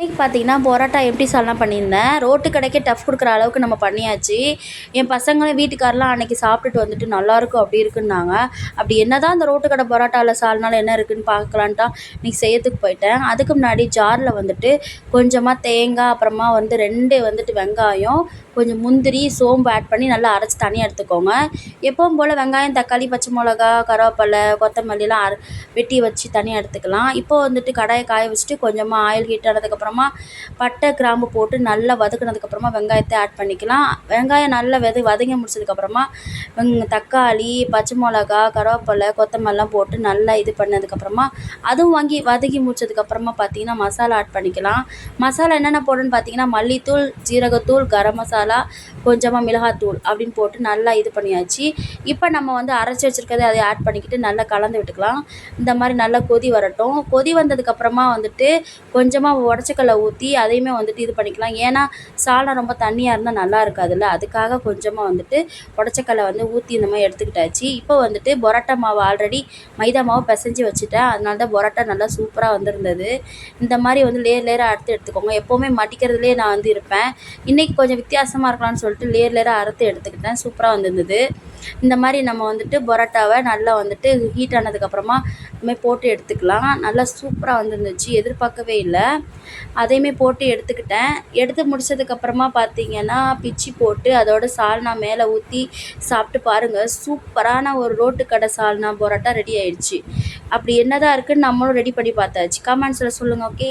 இன்னைக்கு பார்த்தீங்கன்னா, பரோட்டா எப்படி சால்னா பண்ணியிருந்தேன். ரோட்டு கடைக்கே டஃப் குடுக்குற அளவுக்கு நம்ம பண்ணியாச்சு. என் பசங்களும் வீட்டுக்காரர்லாம் அன்னைக்கு சாப்பிட்டுட்டு வந்துட்டு, "நல்லாயிருக்கும்" அப்படி இருக்குன்னாங்க. அப்படி என்னதான் அந்த ரோட்டு கடை பரோட்டால சால்னால என்ன இருக்குன்னு பார்க்கலான்ட்டு தான் இன்னைக்கு செய்யறதுக்கு போயிட்டேன். அதுக்கு முன்னாடி ஜார்ல வந்துட்டு கொஞ்சமா தேங்காய், அப்புறமா 2 வந்துட்டு வெங்காயம், கொஞ்சம் முந்திரி, சோம்பு ஆட் பண்ணி நல்லா அரைச்சு தனியா எடுத்துக்கோங்க. எப்பவும் போல வெங்காயம், தக்காளி, பச்சை மிளகா, கருவேப்பிலை, கொத்தமல்லிலாம் வெட்டி வச்சு தனியா எடுத்துக்கலாம். இப்போ வந்துட்டு கடாய காய வச்சுட்டு கொஞ்சமா ஆயில் ஹீட் ஆனதுக்கப்புறமா பட்டை, கிராம்பு போட்டு நல்லா வதக்குனதுக்கப்புறமா வெங்காயத்தை ஆட் பண்ணிக்கலாம். வெங்காயம் நல்லா வதங்கி முடிச்சதுக்கப்புறமா தக்காளி, பச்சை மிளகா, கருவேப்பிலை, கொத்தமல்லாம் போட்டு நல்லா இது பண்ணதுக்கப்புறமா அதுவும் வதக்கி முடிச்சதுக்கப்புறமா பார்த்தீங்கன்னா, மசாலா ஆட் பண்ணிக்கலாம். மசாலா என்னென்ன போடணும்னு பார்த்தீங்கன்னா, மல்லித்தூள், ஜீரகத்தூள், கரம் மசாலா, கொஞ்சமாக மிளகாத்தூள் அப்படின்னு போட்டு நல்லா இது பண்ணியாச்சு. இப்போ நம்ம அரைச்சி வச்சுருக்கதை அதை ஆட் பண்ணிக்கிட்டு நல்லா கலந்து விட்டுக்கலாம். இந்த மாதிரி நல்லா கொதி வரட்டும். கொதி வந்ததுக்கப்புறமா கொஞ்சமாக உடச்சக்கல்ல ஊற்றி அதையுமே இது பண்ணிக்கலாம். ஏன்னா சால்னா ரொம்ப தண்ணியாக இருந்தால் நல்லா இருக்காதுல்ல, அதுக்காக கொஞ்சமாக உடச்சக்கல்ல ஊற்றி இந்த மாதிரி எடுத்துக்கிட்டாச்சு. இப்போ பரோட்டா மாவு ஆல்ரெடி மைதா மாவு பிசைஞ்சு வச்சுட்டேன். அதனால தான் பரோட்டா நல்லா சூப்பராக வந்திருந்தது. இந்த மாதிரி லேயர் லேயராக அறுத்து எடுத்துக்கோங்க. எப்போவுமே மடிக்கிறதுலே நான் இருப்பேன். இன்றைக்கி கொஞ்சம் வித்தியாசமாக இருக்கலாம்னு சொல்லிட்டு லேயர் லேயராக அறுத்து எடுத்துக்கிட்டேன். சூப்பராக வந்திருந்தது. இந்த மாதிரி நம்ம பரோட்டாவை நல்லா ஹீட் ஆனதுக்கப்புறமா இதுமாதிரி போட்டு எடுத்துக்கலாம். நல்லா சூப்பராக வந்துருந்துச்சு, எதிர்பார்க்கவே இல்லை. அதையுமே போட்டு எடுத்துக்கிட்டேன். எடுத்து முடிச்சதுக்கப்புறமா பார்த்தீங்கன்னா, பிச்சு போட்டு அதோட சால்னா மேலே ஊற்றி சாப்பிட்டு பாருங்கள். சூப்பரான ஒரு ரோட்டு கடை சால்னா பரோட்டா ரெடி ஆயிடுச்சு. அப்படி என்னதான் இருக்குன்னு நம்மளும் ரெடி பண்ணி பார்த்தாச்சு. கமெண்ட்ஸில் சொல்லுங்கள். ஓகே.